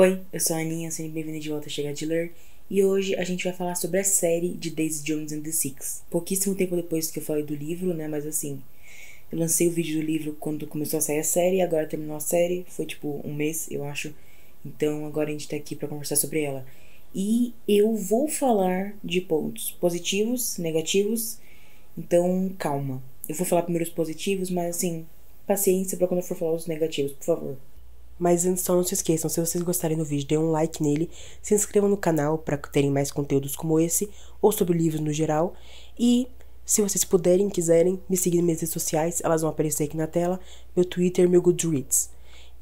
Oi, eu sou a Aninha, seja bem-vinda de volta a Chegar de Ler. E hoje a gente vai falar sobre a série de Daisy Jones and the Six. Pouquíssimo tempo depois que eu falei do livro, né, mas assim, eu lancei o vídeo do livro quando começou a sair a série, e agora terminou a série, foi tipo um mês, eu acho. Então agora a gente tá aqui pra conversar sobre ela. E eu vou falar de pontos positivos, negativos, então calma. Eu vou falar primeiro os positivos, mas assim, paciência pra quando eu for falar os negativos, por favor. Mas antes, só não se esqueçam, se vocês gostarem do vídeo, dê um like nele, se inscrevam no canal para terem mais conteúdos como esse, ou sobre livros no geral. E se vocês puderem, quiserem, me seguir nas minhas redes sociais, elas vão aparecer aqui na tela, meu Twitter, meu Goodreads.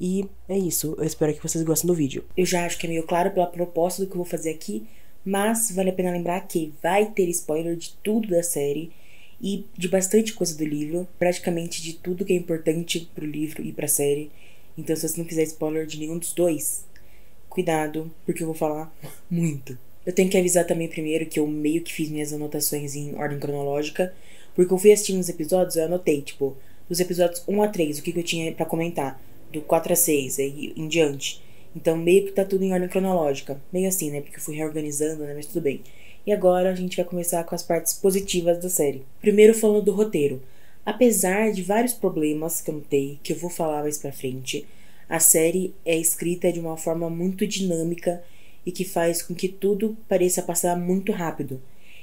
E é isso, eu espero que vocês gostem do vídeo. Eu já acho que é meio claro pela proposta do que eu vou fazer aqui, mas vale a pena lembrar que vai ter spoiler de tudo da série e de bastante coisa do livro, praticamente de tudo que é importante pro livro e pra série. Então, se você não quiser spoiler de nenhum dos dois, cuidado, porque eu vou falar muito. Eu tenho que avisar também primeiro que eu meio que fiz minhas anotações em ordem cronológica, porque eu fui assistindo os episódios, eu anotei, tipo, dos episódios 1 a 3, o que eu tinha pra comentar, do 4 a 6, aí em diante. Então, meio que tá tudo em ordem cronológica. Meio assim, né, porque eu fui reorganizando, né, mas tudo bem. E agora a gente vai começar com as partes positivas da série. Primeiro falando do roteiro. Apesar de vários problemas que eu notei, que eu vou falar mais pra frente, a série é escrita de uma forma muito dinâmica e que faz com que tudo pareça passar muito rápido.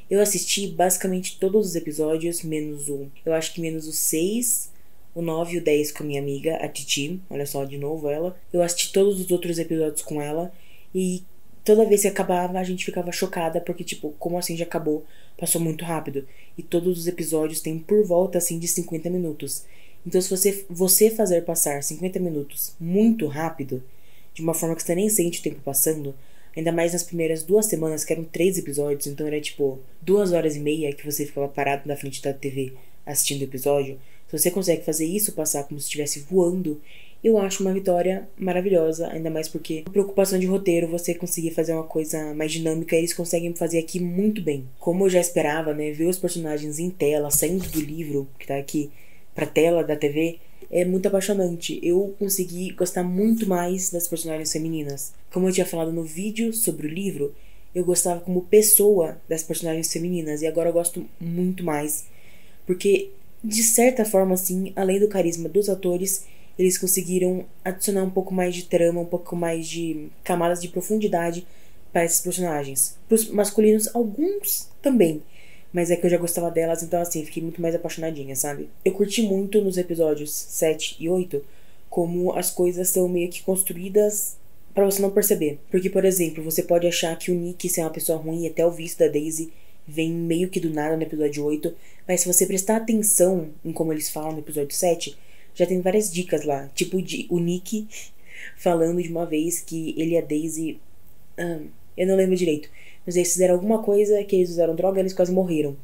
Eu assisti basicamente todos os episódios, menos o... eu acho que menos o 6, o 9 e o 10 com a minha amiga, a Titi. Olha só, de novo ela. Eu assisti todos os outros episódios com ela e toda vez que acabava a gente ficava chocada porque, tipo, como assim já acabou? Passou muito rápido. E todos os episódios têm por volta, assim, de 50 minutos. Então, se você fazer passar 50 minutos muito rápido, de uma forma que você nem sente o tempo passando, ainda mais nas primeiras 2 semanas, que eram 3 episódios, então era, tipo, 2 horas e meia que você ficava parado na frente da TV assistindo o episódio. Se você consegue fazer isso passar como se estivesse voando, eu acho uma vitória maravilhosa, ainda mais porque por preocupação de roteiro, você conseguir fazer uma coisa mais dinâmica, eles conseguem fazer aqui muito bem. Como eu já esperava, né, ver os personagens em tela, saindo do livro, que tá aqui, pra tela da TV, é muito apaixonante. Eu consegui gostar muito mais das personagens femininas. Como eu tinha falado no vídeo sobre o livro, eu gostava como pessoa das personagens femininas, e agora eu gosto muito mais. Porque, de certa forma, assim, além do carisma dos atores, eles conseguiram adicionar um pouco mais de trama, um pouco mais de camadas de profundidade para esses personagens. Para os masculinos, alguns também, mas é que eu já gostava delas, então assim, fiquei muito mais apaixonadinha, sabe? Eu curti muito nos episódios 7 e 8 como as coisas são meio que construídas para você não perceber. Porque, por exemplo, você pode achar que o Nick ser uma pessoa ruim e até o vício da Daisy vem meio que do nada no episódio 8, mas se você prestar atenção em como eles falam no episódio 7, já tem várias dicas lá. Tipo o Nick falando de uma vez que ele e a Daisy... eu não lembro direito. Mas eles fizeram alguma coisa que eles usaram droga e eles quase morreram.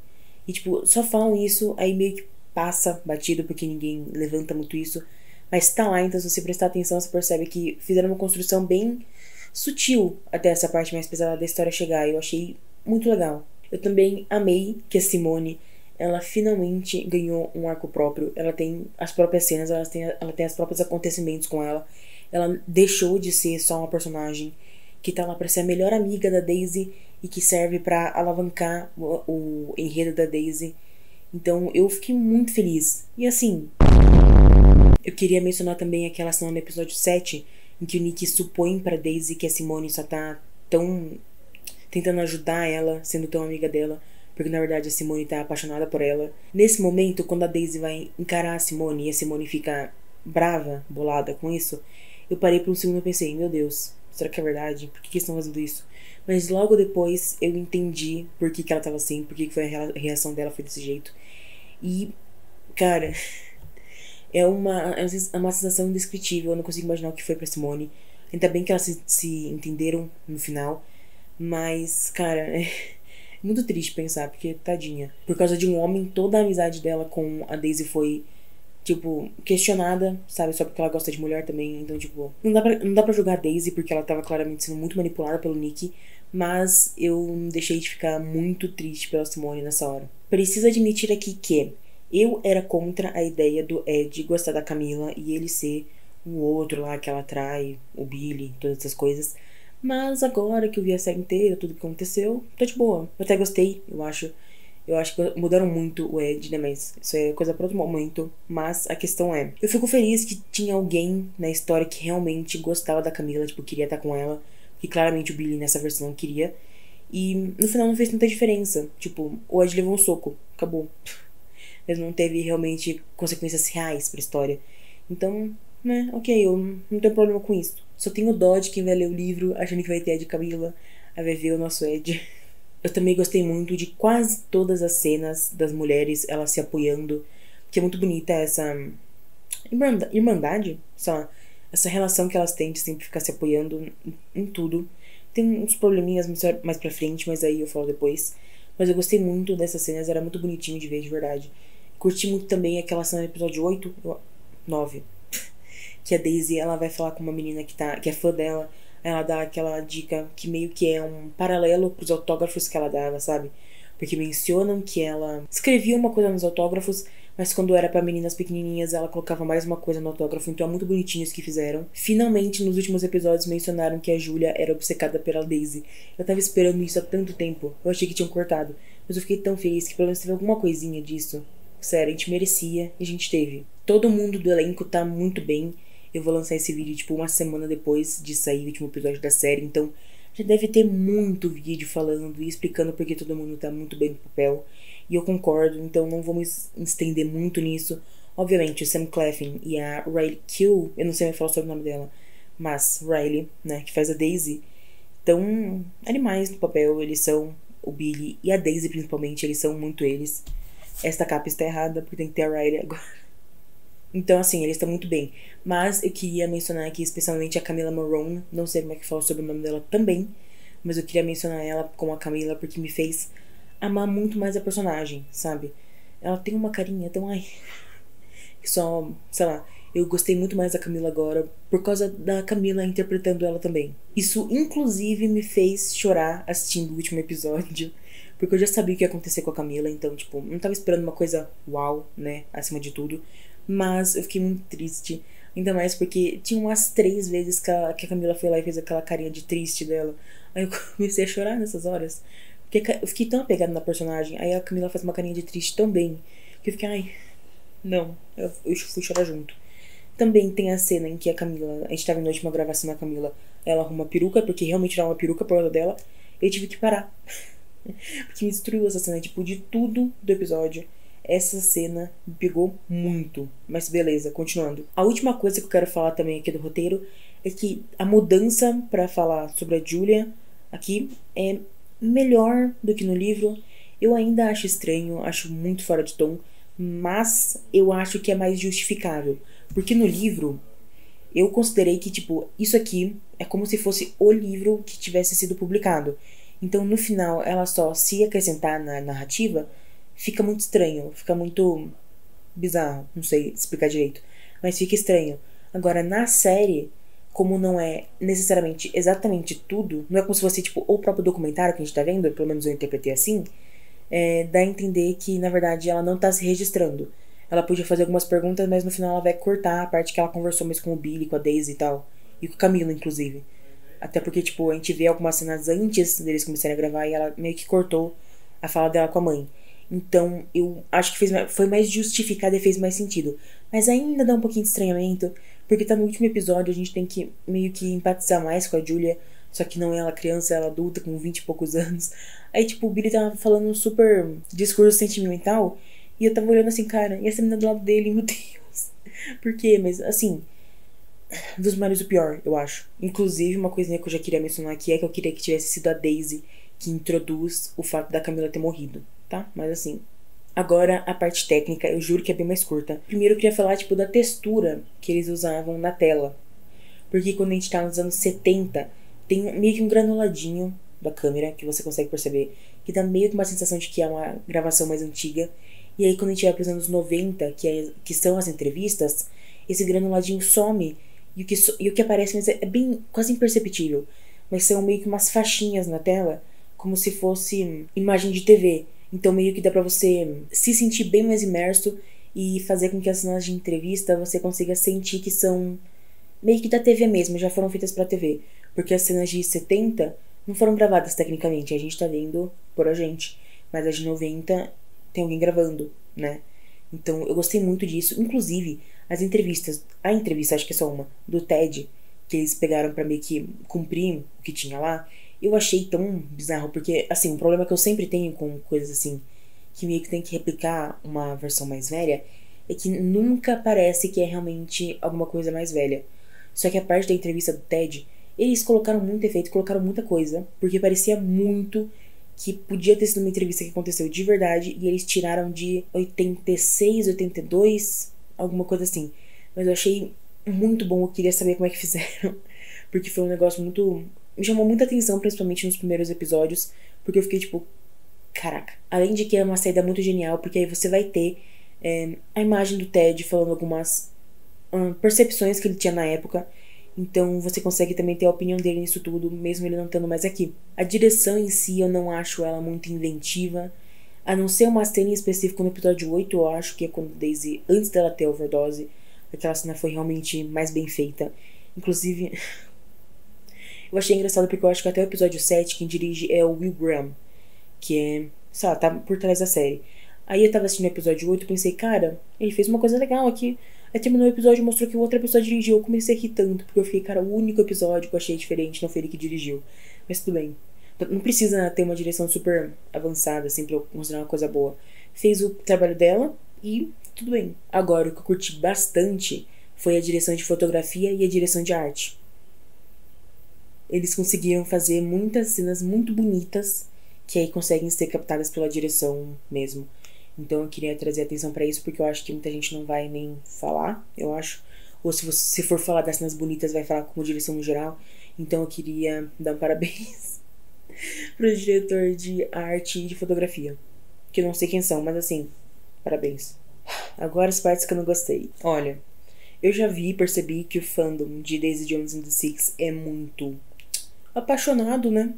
E tipo, só falam isso, aí meio que passa batido porque ninguém levanta muito isso. Mas tá lá, então se você prestar atenção, você percebe que fizeram uma construção bem sutil até essa parte mais pesada da história chegar. E eu achei muito legal. Eu também amei que a Simone, ela finalmente ganhou um arco próprio. Ela tem as próprias cenas, ela tem os próprios acontecimentos com ela. Ela deixou de ser só uma personagem que tá lá pra ser a melhor amiga da Daisy e que serve pra alavancar o enredo da Daisy. Então eu fiquei muito feliz. E assim, eu queria mencionar também aquela cena no episódio 7 em que o Nick supõe pra Daisy que a Simone só tá tão tentando ajudar ela, sendo tão amiga dela, porque na verdade a Simone tá apaixonada por ela. Nesse momento, quando a Daisy vai encarar a Simone e a Simone fica brava, bolada com isso, eu parei por um segundo e pensei, meu Deus, será que é verdade? Por que eles estão fazendo isso? Mas logo depois eu entendi por que ela tava assim, por que foi a reação dela foi desse jeito. E, cara, é uma sensação indescritível. Eu não consigo imaginar o que foi pra Simone. Ainda bem que elas se entenderam no final. Mas, cara, é muito triste pensar, porque tadinha. Por causa de um homem, toda a amizade dela com a Daisy foi, tipo, questionada, sabe? Só porque ela gosta de mulher também. Então, tipo, não dá pra julgar a Daisy, porque ela tava claramente sendo muito manipulada pelo Nick. Mas eu não deixei de ficar muito triste pela Simone nessa hora. Preciso admitir aqui que eu era contra a ideia do Ed gostar da Camila e ele ser o outro lá que ela trai, o Billy, todas essas coisas. Mas agora que eu vi a série inteira, tudo que aconteceu, tá de boa. Eu até gostei, eu acho. Eu acho que mudaram muito o Ed, né? Mas isso é coisa pra outro momento. Mas a questão é, eu fico feliz que tinha alguém na história que realmente gostava da Camila, tipo, queria estar com ela. Que claramente o Billy nessa versão não queria. E no final não fez tanta diferença. Tipo, o Ed levou um soco, acabou. Mas não teve realmente consequências reais pra história. Então, né, ok, eu não tenho problema com isso. Só tenho dó de quem vai ler o livro achando que vai ter Ed e Camila. Aí vai ver o nosso Ed. Eu também gostei muito de quase todas as cenas das mulheres, elas se apoiando. Que é muito bonita essa irmandade, essa relação que elas têm de sempre ficar se apoiando em tudo. Tem uns probleminhas mais pra frente, mas aí eu falo depois. Mas eu gostei muito dessas cenas, era muito bonitinho de ver, de verdade. Curti muito também aquela cena do episódio 8, 9, que a Daisy, ela vai falar com uma menina que é fã dela. Ela dá aquela dica que meio que é um paralelo pros autógrafos que ela dava, sabe? Porque mencionam que ela escrevia uma coisa nos autógrafos, mas quando era pra meninas pequenininhas ela colocava mais uma coisa no autógrafo. Então é muito bonitinho isso que fizeram. Finalmente, nos últimos episódios, mencionaram que a Julia era obcecada pela Daisy. Eu tava esperando isso há tanto tempo. Eu achei que tinham cortado, mas eu fiquei tão feliz que pelo menos teve alguma coisinha disso. Sério, a gente merecia e a gente teve. Todo mundo do elenco tá muito bem. Eu vou lançar esse vídeo, tipo, uma semana depois de sair o último episódio da série. Então, já deve ter muito vídeo falando e explicando porque todo mundo tá muito bem no papel. E eu concordo, então não vou me estender muito nisso. Obviamente, o Sam Claflin e a Riley Keough, eu não sei mais falar sobre o nome dela, mas Riley, né, que faz a Daisy, tão animais no papel. Eles são o Billy e a Daisy, principalmente, eles são muito eles. Esta capa está errada, porque tem que ter a Riley agora. Então, assim, eles estão muito bem. Mas eu queria mencionar aqui especialmente a Camila Morrone. Não sei como é que fala sobre o nome dela também, mas eu queria mencionar ela como a Camila porque me fez amar muito mais a personagem, sabe? Ela tem uma carinha tão... Ai... Só, sei lá, eu gostei muito mais da Camila agora por causa da Camila interpretando ela também. Isso, inclusive, me fez chorar assistindo o último episódio, porque eu já sabia o que ia acontecer com a Camila, então, tipo, não tava esperando uma coisa uau, né, acima de tudo. Mas eu fiquei muito triste. Ainda mais porque tinha umas 3 vezes que a Camila foi lá e fez aquela carinha de triste dela. Aí eu comecei a chorar nessas horas. Porque eu fiquei tão apegada na personagem. Aí a Camila faz uma carinha de triste tão bem, que eu fiquei, ai, não. Eu fui chorar junto. Também tem a cena em que a Camila... A gente tava na última gravação da Camila. Ela arruma uma peruca, porque realmente era uma peruca por causa dela. Eu tive que parar. Porque me destruiu essa cena. Tipo, de tudo do episódio, essa cena me pegou muito. Mas beleza, continuando. A última coisa que eu quero falar também aqui do roteiro é que a mudança pra falar sobre a Julia aqui é melhor do que no livro. Eu ainda acho estranho, acho muito fora de tom, mas eu acho que é mais justificável. Porque no livro, eu considerei que, tipo, isso aqui é como se fosse o livro que tivesse sido publicado. Então, no final, ela só se acrescentar na narrativa, fica muito estranho, fica muito bizarro, não sei explicar direito, mas fica estranho. Agora, na série, como não é necessariamente exatamente tudo, não é como se fosse, tipo, o próprio documentário que a gente tá vendo, pelo menos eu interpretei assim, dá a entender que, na verdade, ela não tá se registrando. Ela podia fazer algumas perguntas, mas no final ela vai cortar a parte que ela conversou mais com o Billy, com a Daisy e tal, e com o Camilo, inclusive. Até porque, tipo, a gente vê algumas cenas antes deles começarem a gravar e ela meio que cortou a fala dela com a mãe. Então, eu acho que foi mais justificado e fez mais sentido. Mas ainda dá um pouquinho de estranhamento, porque tá no último episódio, a gente tem que meio que empatizar mais com a Julia, só que não é ela criança, ela adulta, com 20 e poucos anos. Aí, tipo, o Billy tava falando um super discurso sentimental, e eu tava olhando assim, cara, e essa menina do lado dele, meu Deus. Por quê? Mas, assim, dos males o pior, eu acho. Inclusive, uma coisinha que eu já queria mencionar aqui é que eu queria que tivesse sido a Daisy que introduz o fato da Camila ter morrido, tá? Mas assim, agora a parte técnica, eu juro que é bem mais curta. Primeiro eu queria falar, tipo, da textura que eles usavam na tela. Porque quando a gente tá nos anos 70, tem meio que um granuladinho da câmera, que você consegue perceber, que dá meio que uma sensação de que é uma gravação mais antiga. E aí quando a gente vai pros anos 90, que são as entrevistas, esse granuladinho some. E o que aparece, mas é bem quase imperceptível. Mas são meio que umas faixinhas na tela, como se fosse imagem de TV. Então meio que dá pra você se sentir bem mais imerso e fazer com que as cenas de entrevista você consiga sentir que são meio que da TV mesmo, já foram feitas pra TV. Porque as cenas de 70 não foram gravadas tecnicamente, a gente tá vendo por a gente. Mas as de 90 tem alguém gravando, né? Então eu gostei muito disso. Inclusive, as entrevistas, a entrevista, acho que é só uma, do TED, que eles pegaram pra meio que cumprir o que tinha lá, eu achei tão bizarro, porque, assim, um problema que eu sempre tenho com coisas assim, que meio que tem que replicar uma versão mais velha, é que nunca parece que é realmente alguma coisa mais velha. Só que a parte da entrevista do TED, eles colocaram muito efeito, colocaram muita coisa, porque parecia muito que podia ter sido uma entrevista que aconteceu de verdade, e eles tiraram de 86, 82, alguma coisa assim. Mas eu achei muito bom, eu queria saber como é que fizeram, porque foi um negócio muito... me chamou muita atenção, principalmente nos primeiros episódios, porque eu fiquei tipo, caraca. Além de que é uma saída muito genial, porque aí você vai ter a imagem do Ted falando algumas percepções que ele tinha na época. Então você consegue também ter a opinião dele nisso tudo, mesmo ele não estando mais aqui. A direção em si eu não acho ela muito inventiva, a não ser uma cena em específico no episódio 8, eu acho que é quando Daisy, antes dela ter overdose, aquela cena foi realmente mais bem feita. Inclusive, eu achei engraçado porque eu acho que até o episódio 7 quem dirige é o Will Graham, que é, sei lá, tá por trás da série. Aí eu tava assistindo o episódio 8 e pensei, cara, ele fez uma coisa legal aqui. Aí terminou o episódio e mostrou que o outro episódio dirigiu. Eu comecei a rir tanto, porque eu fiquei, cara, o único episódio que eu achei diferente não foi ele que dirigiu. Mas tudo bem. Não precisa ter uma direção super avançada, assim, pra eu mostrar uma coisa boa. Fez o trabalho dela e tudo bem. Agora, o que eu curti bastante foi a direção de fotografia e a direção de arte. Eles conseguiram fazer muitas cenas muito bonitas que aí conseguem ser captadas pela direção mesmo. Então eu queria trazer atenção pra isso, porque eu acho que muita gente não vai nem falar, eu acho. Ou se for falar das cenas bonitas, vai falar como direção no geral. Então eu queria dar um parabéns pro diretor de arte e de fotografia. Que eu não sei quem são, mas assim, parabéns. Agora as partes que eu não gostei. Olha, eu já vi e percebi que o fandom de Daisy Jones and the Six é muito apaixonado, né?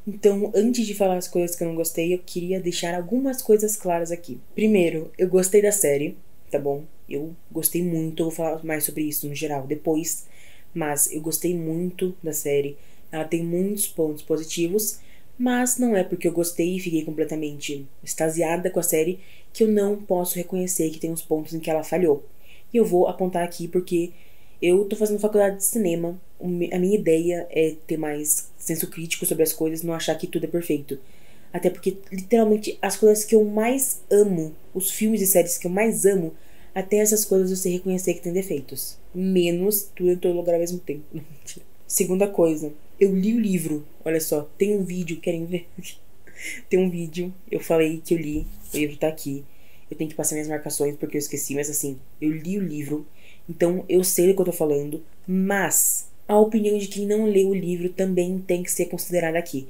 Então, antes de falar as coisas que eu não gostei, eu queria deixar algumas coisas claras aqui. Primeiro, eu gostei da série, tá bom? Eu gostei muito, eu vou falar mais sobre isso no geral depois. Mas eu gostei muito da série. Ela tem muitos pontos positivos, mas não é porque eu gostei e fiquei completamente extasiada com a série que eu não posso reconhecer que tem uns pontos em que ela falhou. E eu vou apontar aqui porque eu tô fazendo faculdade de cinema. A minha ideia é ter mais senso crítico sobre as coisas, não achar que tudo é perfeito. Até porque, literalmente, as coisas que eu mais amo, os filmes e séries que eu mais amo, até essas coisas eu sei reconhecer que tem defeitos. Menos tudo em todo lugar ao mesmo tempo. Segunda coisa, eu li o livro. Olha só, tem um vídeo, querem ver? Tem um vídeo, eu falei que eu li, o livro tá aqui. Eu tenho que passar minhas marcações porque eu esqueci, mas assim, eu li o livro. Então eu sei do que eu tô falando, mas a opinião de quem não leu o livro também tem que ser considerada aqui.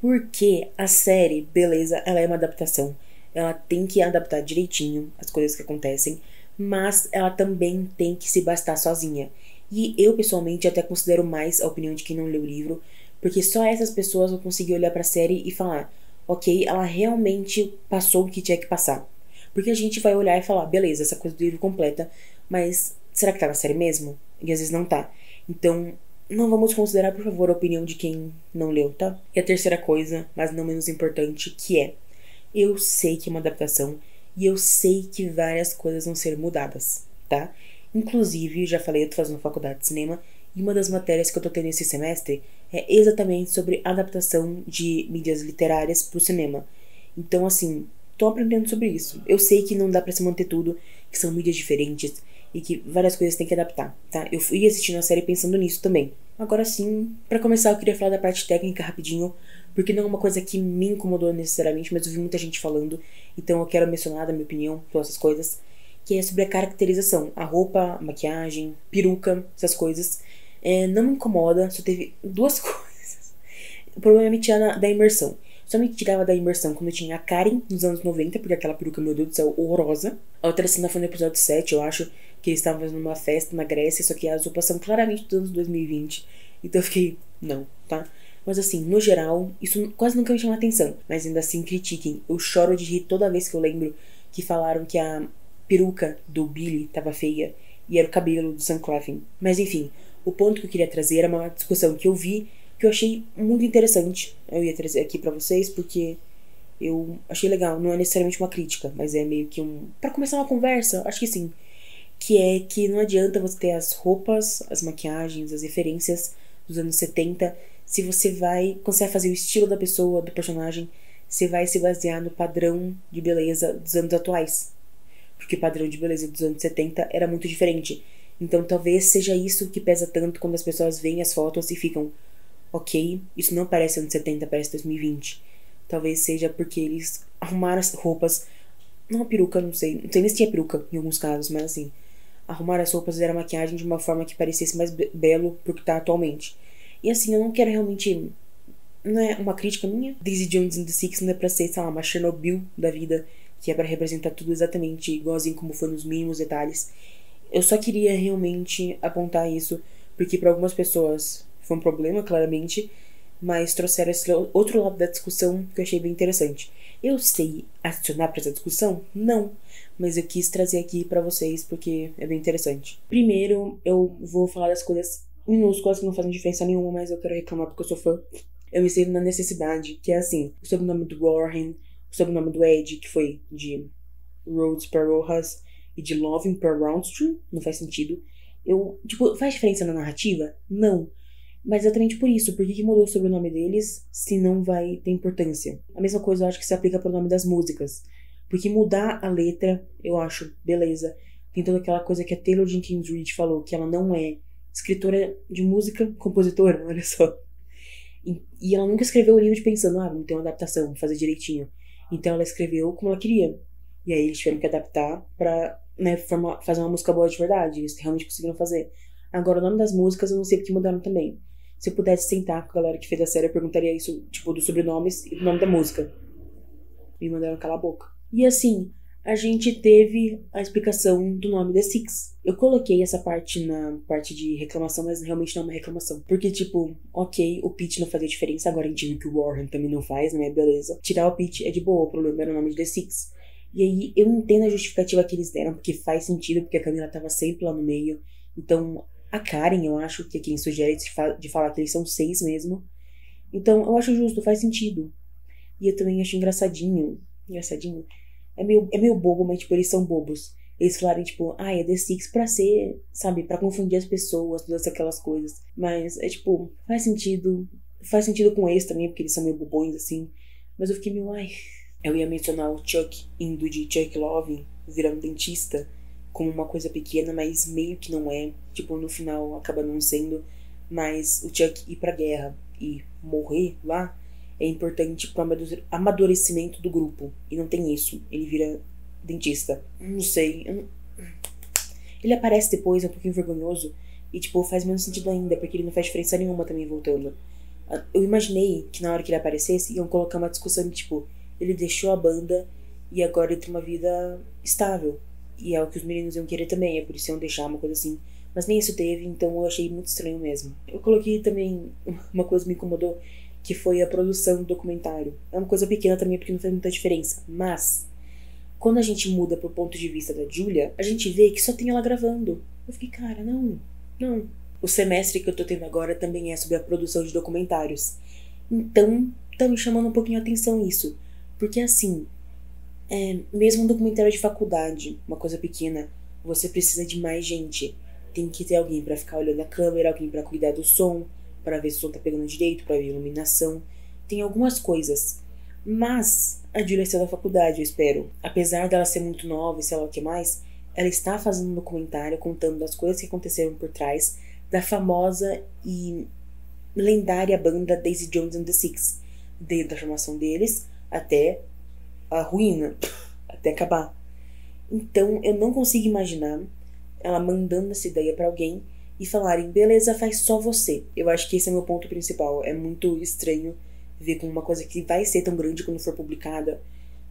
Porque a série, beleza, ela é uma adaptação. Ela tem que adaptar direitinho as coisas que acontecem, mas ela também tem que se bastar sozinha. E eu, pessoalmente, até considero mais a opinião de quem não leu o livro, porque só essas pessoas vão conseguir olhar pra série e falar, ok, ela realmente passou o que tinha que passar. Porque a gente vai olhar e falar, beleza, essa coisa do livro completa, mas será que tá na série mesmo? E às vezes não tá. Então, não vamos considerar, por favor, a opinião de quem não leu, tá? E a terceira coisa, mas não menos importante, que é... eu sei que é uma adaptação e eu sei que várias coisas vão ser mudadas, tá? Inclusive, já falei, eu tô fazendo faculdade de cinema e uma das matérias que eu tô tendo esse semestre é exatamente sobre adaptação de mídias literárias pro cinema. Então, assim, tô aprendendo sobre isso. Eu sei que não dá pra se manter tudo, que são mídias diferentes e que várias coisas tem que adaptar, tá? Eu fui assistindo a série pensando nisso também. Agora sim, pra começar eu queria falar da parte técnica rapidinho, porque não é uma coisa que me incomodou necessariamente, mas eu vi muita gente falando, então eu quero mencionar da minha opinião sobre essas coisas, que é sobre a caracterização, a roupa, a maquiagem, peruca, essas coisas. Não me incomoda, só teve duas coisas. O problema é me tirar da imersão. Só me tirava da imersão quando eu tinha a Karen nos anos 90, porque aquela peruca, meu Deus do céu, horrorosa. A outra cena foi no episódio 7, eu acho, que eles estavam fazendo uma festa na Grécia, só que as roupas são claramente dos anos 2020. Então eu fiquei, não, tá? Mas assim, no geral, isso quase nunca me chama atenção. Mas ainda assim, critiquem. Eu choro de rir toda vez que eu lembro que falaram que a peruca do Billy tava feia e era o cabelo do Sam Claflin. Mas enfim, O ponto que eu queria trazer era uma discussão que eu vi, que eu achei muito interessante. Eu ia trazer aqui pra vocês, porque eu achei legal. Não é necessariamente uma crítica, mas é meio que pra começar uma conversa, acho que sim. Que é que não adianta você ter as roupas, as maquiagens, as referências dos anos 70, se você vai, quando você vai fazer o estilo da pessoa, do personagem, você vai se basear no padrão de beleza dos anos atuais. Porque o padrão de beleza dos anos 70 era muito diferente. Então talvez seja isso que pesa tanto quando as pessoas veem as fotos e ficam, ok, isso não parece anos 70, parece 2020. Talvez seja porque eles arrumaram as roupas, não a peruca, não sei nem se tinha peruca em alguns casos, mas assim, arrumaram as roupas e fizeram a maquiagem de uma forma que parecesse mais belo pro que tá atualmente. E assim, eu não quero realmente, não é uma crítica minha. Daisy Jones and the Six não é pra ser, sei lá, uma Chernobyl da vida, que é pra representar tudo exatamente igualzinho como foi nos mínimos detalhes. Eu só queria realmente apontar isso, porque para algumas pessoas foi um problema, claramente, mas trouxeram esse outro lado da discussão que eu achei bem interessante. Eu sei adicionar para essa discussão? Não, mas eu quis trazer aqui para vocês porque é bem interessante. Primeiro, eu vou falar das coisas minúsculas que não fazem diferença nenhuma, mas eu quero reclamar porque eu sou fã. Eu me sinto na necessidade, que é assim, o sobrenome do Warren, o sobrenome do Ed, que foi de Rhodes para Rojas, e de Loving para Roundstream, não faz sentido. Tipo, faz diferença na narrativa? Não. Mas exatamente por isso, por que mudou o sobrenome deles se não vai ter importância? A mesma coisa eu acho que se aplica pro nome das músicas. Porque mudar a letra, eu acho, beleza. Tem toda aquela coisa que a Taylor Jenkins Reid falou, que ela não é escritora de música, compositora, olha só. E ela nunca escreveu o livro pensando, vamos ter uma adaptação, vamos fazer direitinho. Então ela escreveu como ela queria. E aí eles tiveram que adaptar pra, né, fazer uma música boa de verdade. Eles realmente conseguiram fazer. Agora, o nome das músicas eu não sei porque mudaram também. Se eu pudesse sentar com a galera que fez a série, eu perguntaria isso, tipo, dos sobrenomes e do nome da música. Me mandaram calar a boca. E assim, a gente teve a explicação do nome The Six. Eu coloquei essa parte na parte de reclamação, mas realmente não é uma reclamação. Porque, tipo, ok, o Pete não fazia diferença, agora a gente viu que o Warren também não faz, né? Beleza. Tirar o Pete é de boa, o problema era o nome de The Six. E aí, eu entendo a justificativa que eles deram, porque faz sentido, porque a Camila tava sempre lá no meio. Então, a Karen, eu acho que é quem sugere de falar que eles são 6 mesmo. Então, eu acho justo, faz sentido. E eu também acho engraçadinho. Engraçadinho. É meio bobo, mas, tipo, eles são bobos. Eles falarem, tipo, é The Six pra ser, sabe, pra confundir as pessoas, todas aquelas coisas. Mas, é tipo, faz sentido. Faz sentido com eles também, porque eles são meio bobões, assim. Mas eu fiquei meio, Eu ia mencionar o Chuck indo de Chuck Love, virando dentista, como uma coisa pequena, mas meio que não é. Tipo, no final acaba não sendo. Mas o Chuck ir pra guerra e morrer lá é importante pro amadurecimento do grupo. E não tem isso. Ele vira dentista. Não sei. Ele aparece depois, é um pouquinho vergonhoso. E, tipo, faz menos sentido ainda, porque ele não faz diferença nenhuma também voltando. Eu imaginei que na hora que ele aparecesse, iam colocar uma discussão de, tipo, ele deixou a banda e agora ele tem uma vida estável. E é o que os meninos iam querer também, é por isso iam deixar uma coisa assim. Mas nem isso teve, então eu achei muito estranho mesmo. Eu coloquei também uma coisa que me incomodou, que foi a produção do documentário. É uma coisa pequena também, porque não faz muita diferença. Mas, quando a gente muda pro ponto de vista da Julia, a gente vê que só tem ela gravando. Eu fiquei, cara, não. O semestre que eu tô tendo agora também é sobre a produção de documentários. Então, tá me chamando um pouquinho a atenção isso. Porque assim, mesmo um documentário de faculdade, uma coisa pequena, você precisa de mais gente. Tem que ter alguém pra ficar olhando a câmera, alguém pra cuidar do som, pra ver se o som tá pegando direito, pra ver a iluminação. Tem algumas coisas. Mas a Julia saiu da faculdade, eu espero. Apesar dela ser muito nova e sei lá o que mais, ela está fazendo um documentário contando das coisas que aconteceram por trás da famosa e lendária banda Daisy Jones and the Six. Desde a formação deles até a ruína, até acabar. Então eu não consigo imaginar ela mandando essa ideia pra alguém e falarem, beleza, faz só você. Eu acho que esse é meu ponto principal. É muito estranho ver como uma coisa que vai ser tão grande quando for publicada,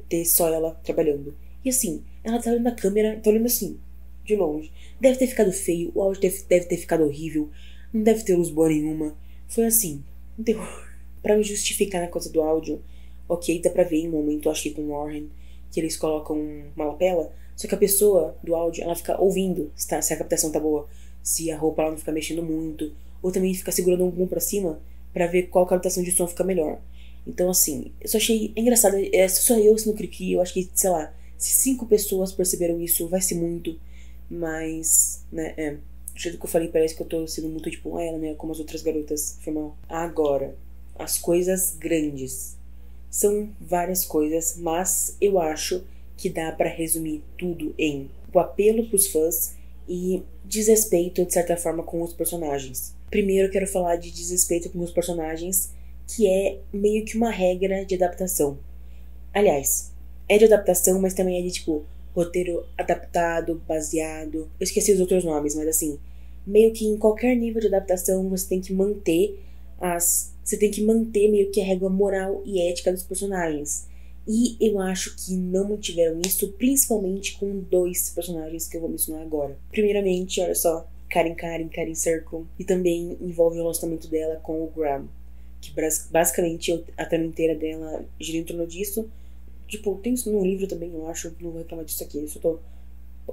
ter só ela trabalhando. E assim, ela tá olhando a câmera, tá olhando assim, de longe. Deve ter ficado feio, o áudio deve ter ficado horrível, não deve ter luz boa nenhuma. Foi assim, um terror. Pra me justificar na coisa do áudio, ok, dá pra ver em um momento, acho que com o Warren, que eles colocam uma lapela, só que a pessoa do áudio, ela fica ouvindo se a captação tá boa. se a roupa ela não fica mexendo muito, ou também ficar segurando um bumbum pra cima pra ver qual captação de som fica melhor. Então, assim, eu só achei engraçado. É só eu sendo cri-cri. Eu acho que, sei lá, se 5 pessoas perceberam isso, vai ser muito. Mas, né, do jeito que eu falei, parece que eu tô sendo muito tipo ela, né, como as outras garotas. Foi mal. Agora, as coisas grandes. São várias coisas, mas eu acho que dá pra resumir tudo em o apelo pros fãs e desrespeito, de certa forma, com os personagens. Primeiro eu quero falar de desrespeito com os personagens, que é meio que uma regra de adaptação. Aliás, é de adaptação, mas também é de, tipo, roteiro adaptado, baseado. Eu esqueci os outros nomes, mas assim, meio que em qualquer nível de adaptação você tem que manter Você tem que manter meio que a régua moral e ética dos personagens. E eu acho que não mantiveram isso, principalmente com 2 personagens que eu vou mencionar agora. Primeiramente, olha só, Karen Circle. E também envolve o relacionamento dela com o Graham, que basicamente a trama inteira dela gira em torno disso. Tipo, tem isso no livro também, eu acho. Não vou reclamar disso aqui, eu só tô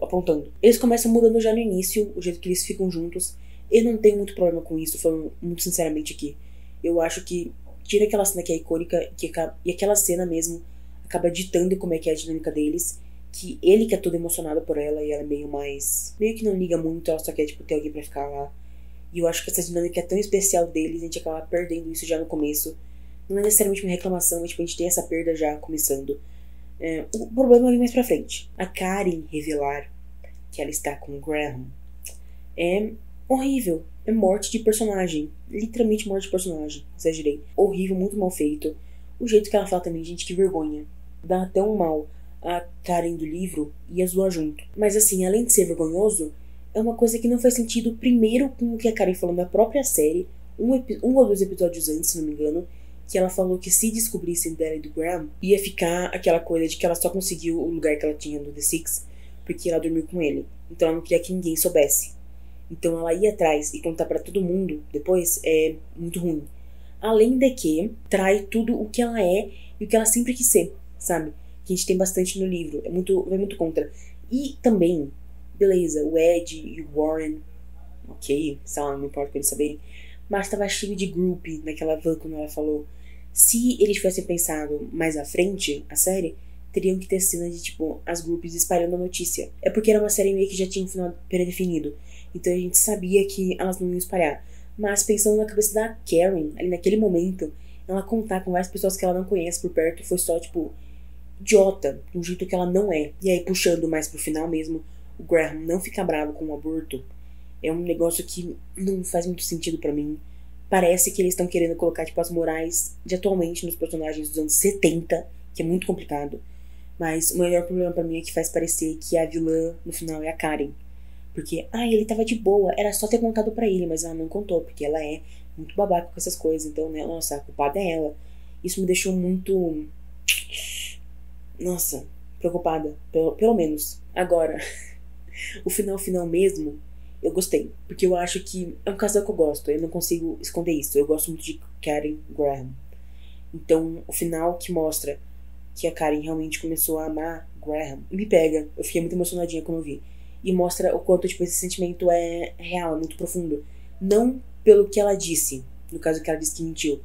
apontando. Eles começam mudando já no início, o jeito que eles ficam juntos. Eu não tenho muito problema com isso, falando muito sinceramente aqui. Eu acho que tira aquela cena que é icônica e aquela cena mesmo acaba ditando como é que é a dinâmica deles. Que ele que é todo emocionado por ela e ela é meio que não liga muito, ela só quer tipo ter alguém pra ficar lá. E eu acho que essa dinâmica é tão especial deles, a gente acaba perdendo isso já no começo. Não é necessariamente uma reclamação, mas tipo, a gente tem essa perda já começando. O problema vem mais pra frente. A Karen revelar que ela está com o Graham é horrível. É morte de personagem. Literalmente morte de personagem. Exagerei. Horrível, muito mal feito. O jeito que ela fala também, gente, que vergonha. Dá até um mal a Karen do livro e as duas junto. Mas assim, além de ser vergonhoso, é uma coisa que não faz sentido primeiro com o que a Karen falou na própria série, um ou 2 episódios antes, se não me engano, que ela falou que se descobrissem dela e do Graham, ia ficar aquela coisa de que ela só conseguiu o lugar que ela tinha no The Six porque ela dormiu com ele. Então ela não queria que ninguém soubesse. Então ela ir atrás e contar pra todo mundo depois é muito ruim. Além de que trai tudo o que ela é e o que ela sempre quis ser, sabe? Que a gente tem bastante no livro. Vai muito contra. E também, beleza, o Ed e o Warren, ok, sei lá, não importa o que eles saberem, mas tava cheio de groupie naquela van quando ela falou. Se eles tivessem pensado mais à frente, a série, teriam que ter cena de, tipo, as groupies espalhando a notícia. É porque era uma série meio que já tinha um final pré-definido. Então a gente sabia que elas não iam espalhar. Mas pensando na cabeça da Karen, ali naquele momento, ela contar com várias pessoas que ela não conhece por perto foi só, tipo, idiota, de um jeito que ela não é. E aí, puxando mais pro final mesmo, o Graham não fica bravo com o aborto. É um negócio que não faz muito sentido pra mim. Parece que eles estão querendo colocar, tipo, as morais de atualmente nos personagens dos anos 70, que é muito complicado. Mas o maior problema pra mim é que faz parecer que a vilã no final é a Karen. Porque, ele tava de boa, era só ter contado pra ele, mas ela não contou, porque ela é muito babaca com essas coisas, então, né, nossa, a culpada é ela. Isso me deixou muito, nossa, preocupada, pelo menos. Agora, o final mesmo, eu gostei, porque eu acho que é um casal que eu gosto, eu não consigo esconder isso, eu gosto muito de Karen Graham. Então, o final que mostra que a Karen realmente começou a amar Graham me pega, eu fiquei muito emocionadinha quando eu vi. E mostra o quanto, tipo, esse sentimento é real, é muito profundo. Não pelo que ela disse, no caso que ela disse que mentiu,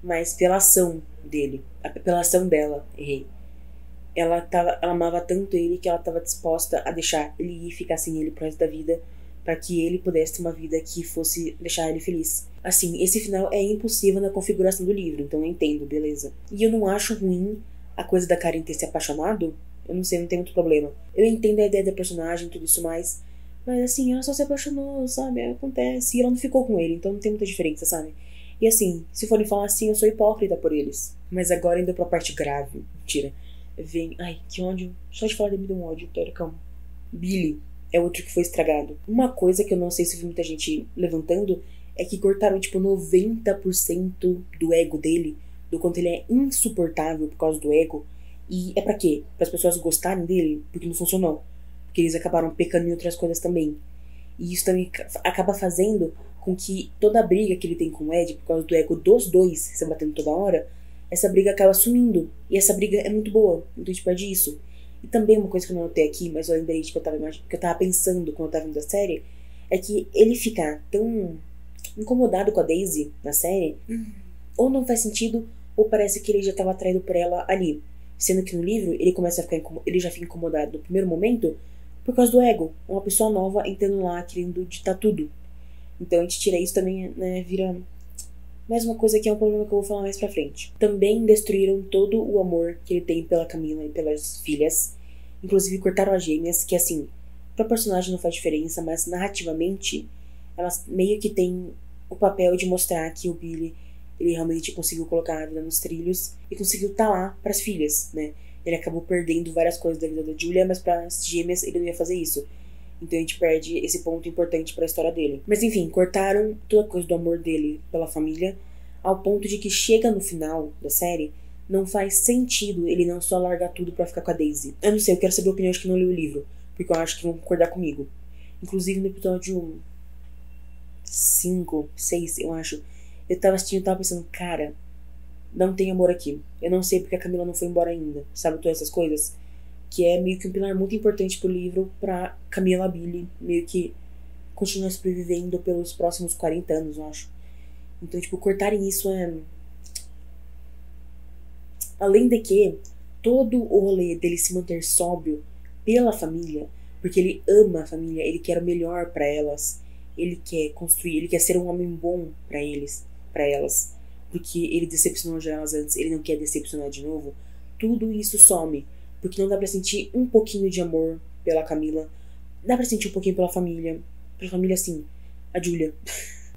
mas pela ação dele, pela ação dela, errei. Ela amava tanto ele que ela estava disposta a deixar ele ir, ficar sem ele pro resto da vida, para que ele pudesse ter uma vida que fosse deixar ele feliz. Assim, esse final é impossível na configuração do livro, então eu entendo, beleza. E eu não acho ruim a coisa da Karen ter se apaixonado. Eu não sei, não tem muito problema. Eu entendo a ideia da personagem e tudo isso mais. Mas assim, ela só se apaixonou, sabe? Acontece. E ela não ficou com ele, então não tem muita diferença, sabe? E assim, se forem falar assim, eu sou hipócrita por eles. Mas agora indo pra parte grave. Mentira. Vem. Ai, que ódio. Só de falar dele me deu um ódio, Tericão. Billy é outro que foi estragado. Uma coisa que eu não sei se vi muita gente levantando é que cortaram, tipo, 90% do ego dele. Do quanto ele é insuportável por causa do ego. E é pra quê? Para as pessoas gostarem dele? Porque não funcionou. Porque eles acabaram pecando em outras coisas também. E isso também acaba fazendo com que toda a briga que ele tem com o Ed, por causa do ego dos dois se batendo toda hora, essa briga acaba sumindo. E essa briga é muito boa. Então a gente perde isso. E também uma coisa que eu não notei aqui, mas eu lembrei de que eu tava pensando quando eu tava vendo a série, é que ele ficar tão incomodado com a Daisy na série, ou não faz sentido, ou parece que ele já estava atraído por ela ali. Sendo que no livro ele começa a ficar ele já fica incomodado no primeiro momento por causa do ego. Uma pessoa nova entrando lá querendo ditar tudo. Então a gente tira isso também, né, vira mais uma coisa que é um problema que eu vou falar mais pra frente. Também destruíram todo o amor que ele tem pela Camila e pelas filhas. Inclusive cortaram as gêmeas, que assim, pra personagem não faz diferença, mas narrativamente elas meio que têm o papel de mostrar que o Billy, ele realmente conseguiu colocar a vida nos trilhos e conseguiu estar lá pras filhas, né? Ele acabou perdendo várias coisas da vida da Julia, mas pras gêmeas ele não ia fazer isso. Então a gente perde esse ponto importante pra história dele. Mas enfim, cortaram toda a coisa do amor dele pela família, ao ponto de que chega no final da série, não faz sentido ele não só largar tudo pra ficar com a Daisy. Eu não sei, eu quero saber a opinião de quem não leu o livro, porque eu acho que vão concordar comigo. Inclusive no episódio 5, 6, eu acho, eu tava assistindo e tava pensando, cara, não tem amor aqui. Eu não sei porque a Camila não foi embora ainda, sabe, todas essas coisas. Que é meio que um pilar muito importante pro livro, pra Camila Billy meio que continuar sobrevivendo pelos próximos 40 anos, eu acho. Então, tipo, cortarem isso é... Além de que, todo o rolê dele se manter sóbrio pela família, porque ele ama a família, ele quer o melhor pra elas, ele quer construir, ele quer ser um homem bom pra eles, pra elas, porque ele decepcionou já elas antes, ele não quer decepcionar de novo. Tudo isso some. Porque não dá pra sentir um pouquinho de amor pela Camila. Dá pra sentir um pouquinho pela família. Pela família, assim, a Julia.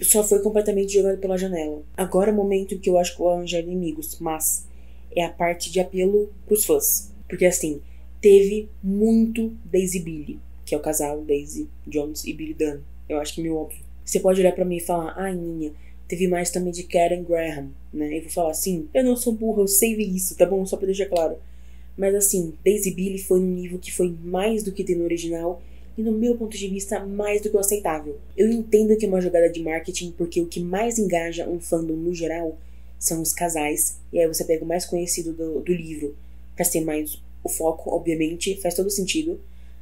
Só foi completamente jogado pela janela. Agora é o momento em que eu acho que eu vou arranjar inimigos. Mas é a parte de apelo pros fãs. Porque, assim, teve muito Daisy e Billy. Que é o casal Daisy Jones e Billy Dunn. Eu acho que é meio óbvio. Você pode olhar pra mim e falar, ai, Ninha, teve mais também de Karen Graham, né? Eu vou falar assim, eu não sou burra, eu sei ver isso, tá bom? Só pra deixar claro. Mas assim, Daisy Billy foi num nível que foi mais do que tem no original e no meu ponto de vista mais do que o aceitável. Eu entendo que é uma jogada de marketing porque o que mais engaja um fandom no geral são os casais, e aí você pega o mais conhecido do livro pra ser mais o foco, obviamente, faz todo sentido.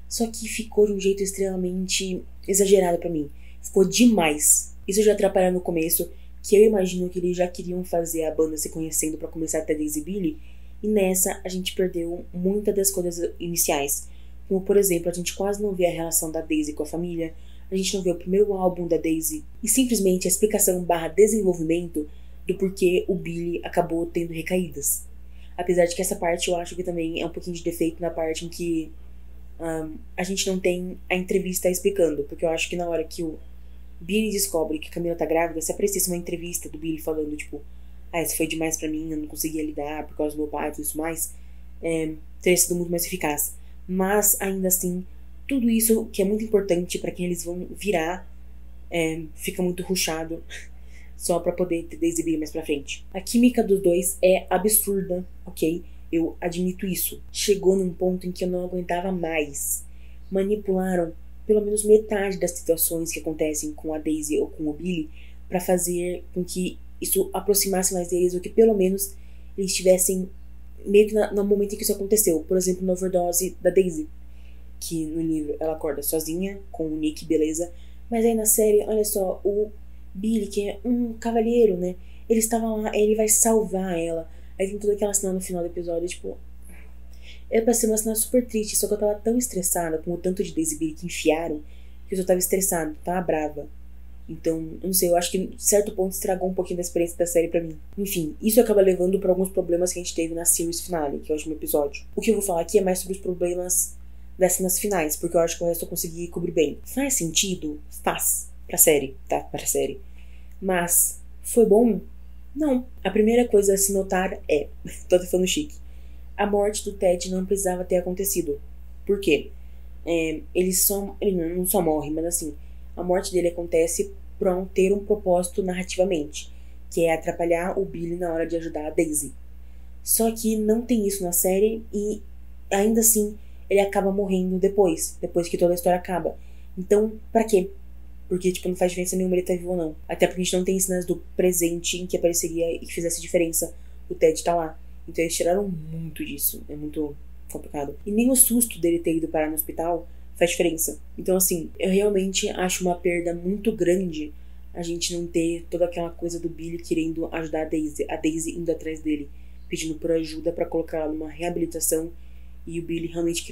Só que ficou de um jeito extremamente exagerado pra mim. Ficou demais. Isso já atrapalha no começo, que eu imagino que eles já queriam fazer a banda se conhecendo pra começar até Daisy Billy. E nessa a gente perdeu muitas das coisas iniciais. Como por exemplo, a gente quase não vê a relação da Daisy com a família. A gente não vê o primeiro álbum da Daisy. E simplesmente a explicação / desenvolvimento do porquê o Billy acabou tendo recaídas. Apesar de que essa parte eu acho que também é um pouquinho de defeito na parte em que a gente não tem a entrevista explicando. Porque eu acho que na hora que o Billy descobre que a Camila tá grávida, se aparecesse uma entrevista do Billy falando tipo, isso foi demais pra mim, eu não conseguia lidar por causa do meu pai e tudo isso mais, teria sido muito mais eficaz. Mas, ainda assim, tudo isso que é muito importante pra quem eles vão virar, fica muito rushado, só pra poder exibir mais pra frente. A química dos dois é absurda, ok? Eu admito isso. Chegou num ponto em que eu não aguentava mais. Manipularam pelo menos metade das situações que acontecem com a Daisy ou com o Billy pra fazer com que isso aproximasse mais deles, ou que pelo menos eles estivessem meio que no momento em que isso aconteceu. Por exemplo, na overdose da Daisy, que no livro ela acorda sozinha com o Nick, beleza, mas aí na série, olha só, o Billy, que é um cavalheiro, né, ele estava lá, ele vai salvar ela. Aí tem toda aquela cena no final do episódio, tipo, era pra ser uma cena super triste, só que eu tava tão estressada com o tanto de Daisy e Billy que enfiaram, que eu só tava estressada, tava brava. Então, eu não sei, eu acho que em certo ponto estragou um pouquinho da experiência da série pra mim. Enfim, isso acaba levando pra alguns problemas que a gente teve na series finale, que é o último episódio. O que eu vou falar aqui é mais sobre os problemas das cenas finais, porque eu acho que o resto eu consegui cobrir bem. Faz sentido? Faz. Pra série, tá? Pra série. Mas, foi bom? Não. A primeira coisa a se notar é, tô falando chique, a morte do Ted não precisava ter acontecido. Por quê? Ele não só morre, mas assim, a morte dele acontece pra ter um propósito narrativamente, que é atrapalhar o Billy na hora de ajudar a Daisy. Só que não tem isso na série e ainda assim ele acaba morrendo depois que toda a história acaba. Então, pra quê? Porque, tipo, não faz diferença nenhuma ele tá vivo ou não. Até porque a gente não tem cenas do presente em que apareceria e que fizesse diferença o Ted tá lá. Então eles tiraram muito disso. É muito complicado. E nem o susto dele ter ido parar no hospital faz diferença. Então, assim, eu realmente acho uma perda muito grande a gente não ter toda aquela coisa do Billy querendo ajudar a Daisy indo atrás dele, pedindo por ajuda pra colocar ela numa reabilitação, e o Billy realmente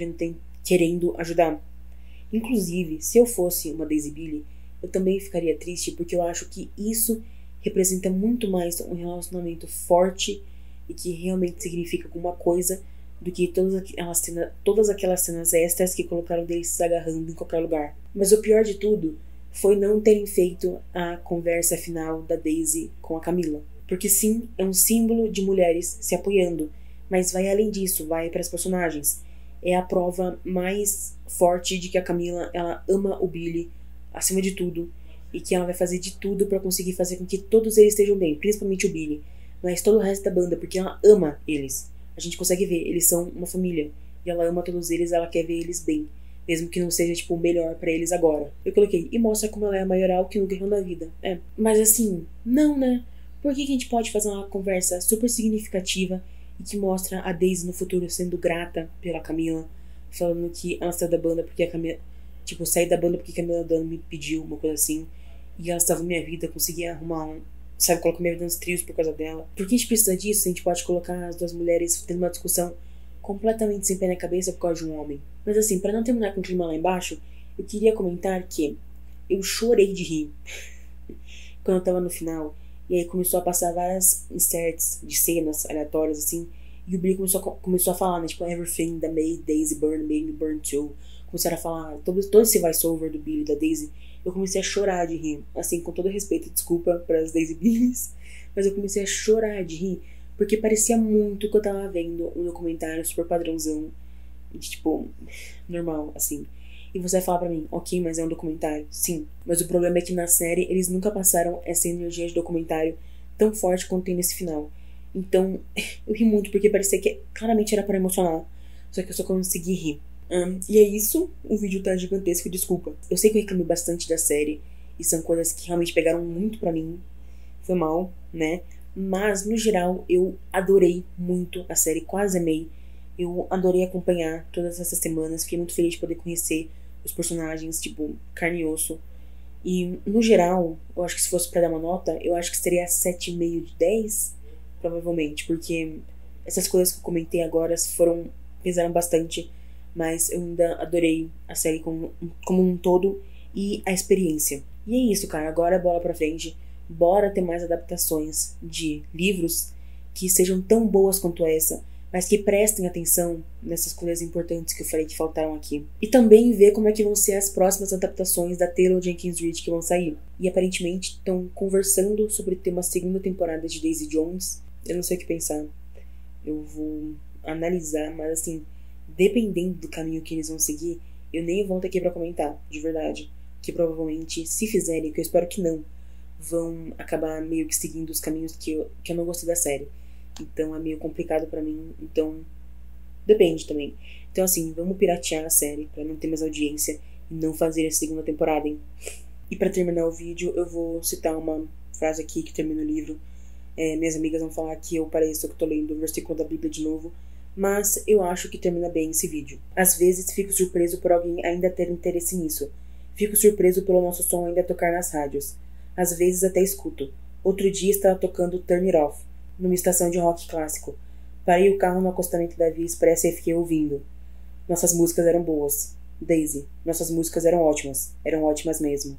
querendo ajudar. Inclusive, se eu fosse uma Daisy Billy, eu também ficaria triste, porque eu acho que isso representa muito mais um relacionamento forte e que realmente significa alguma coisa do que todas aquelas cenas extras que colocaram deles se agarrando em qualquer lugar. Mas o pior de tudo foi não terem feito a conversa final da Daisy com a Camila. Porque sim, é um símbolo de mulheres se apoiando, mas vai além disso, vai para as personagens. É a prova mais forte de que a Camila, ela ama o Billy acima de tudo, e que ela vai fazer de tudo para conseguir fazer com que todos eles estejam bem, principalmente o Billy, mas todo o resto da banda, porque ela ama eles. A gente consegue ver, eles são uma família, e ela ama todos eles, ela quer ver eles bem, mesmo que não seja, tipo, o melhor pra eles agora. Eu coloquei, e mostra como ela é a maioral que nunca errou na vida. Mas assim, não, né? Por que a gente pode fazer uma conversa super significativa e que mostra a Daisy no futuro sendo grata pela Camila, falando que ela saiu da banda porque a Camila, tipo, saí da banda porque a Camila Dunn me pediu, uma coisa assim, e ela salvou minha vida, consegui arrumar sabe, colocar minha vida nos trios por causa dela. Por que a gente precisa disso? A gente pode colocar as duas mulheres tendo uma discussão completamente sem pé na cabeça por causa de um homem. Mas assim, pra não terminar com o clima lá embaixo, eu queria comentar que eu chorei de rir quando eu tava no final, e aí começou a passar várias inserts de cenas aleatórias, assim, e o Billy começou a falar, né, tipo, everything that made Daisy burn made me burn too. Começaram a falar todo esse voice-over do Billy e da Daisy. Eu comecei a chorar de rir, assim, com todo respeito, desculpa para as Daisy Billys, mas eu comecei a chorar de rir, porque parecia muito que eu tava vendo um documentário super padrãozão, de, tipo, normal, assim. E você vai falar pra mim, ok, mas é um documentário. Sim, mas o problema é que na série eles nunca passaram essa energia de documentário tão forte quanto tem nesse final. Então, eu ri muito porque parecia que claramente era para emocionar, só que eu só consegui rir. E é isso, o vídeo tá gigantesco, desculpa. Eu sei que eu reclamei bastante da série, e são coisas que realmente pegaram muito pra mim. Foi mal, né? Mas, no geral, eu adorei muito a série, quase amei. Eu adorei acompanhar todas essas semanas, fiquei muito feliz de poder conhecer os personagens, tipo, carne e osso. E, no geral, eu acho que se fosse pra dar uma nota, eu acho que seria 7,5 de 10, provavelmente, porque essas coisas que eu comentei agora pesaram bastante, mas eu ainda adorei a série como um todo e a experiência. E é isso, cara, agora é bola pra frente, bora ter mais adaptações de livros que sejam tão boas quanto essa, mas que prestem atenção nessas coisas importantes que eu falei que faltaram aqui. E também ver como é que vão ser as próximas adaptações da Taylor Jenkins Reid que vão sair. E aparentemente estão conversando sobre ter uma segunda temporada de Daisy Jones. Eu não sei o que pensar. Eu vou analisar, mas assim, dependendo do caminho que eles vão seguir, eu nem volto aqui pra comentar, de verdade. Que provavelmente, se fizerem, que eu espero que não, vão acabar meio que seguindo os caminhos que eu não gostei da série. Então é meio complicado pra mim, então depende também. Então assim, vamos piratear a série pra não ter mais audiência e não fazer a segunda temporada, hein? E pra terminar o vídeo, eu vou citar uma frase aqui que termina o livro. Minhas amigas vão falar que eu pareço que eu tô lendo o versículo da Bíblia de novo, mas eu acho que termina bem esse vídeo. Às vezes fico surpreso por alguém ainda ter interesse nisso. Fico surpreso pelo nosso som ainda tocar nas rádios. Às vezes até escuto. Outro dia estava tocando Turn It Off, numa estação de rock clássico. Parei o carro no acostamento da Via Expressa e fiquei ouvindo. Nossas músicas eram boas. Daisy, nossas músicas eram ótimas mesmo.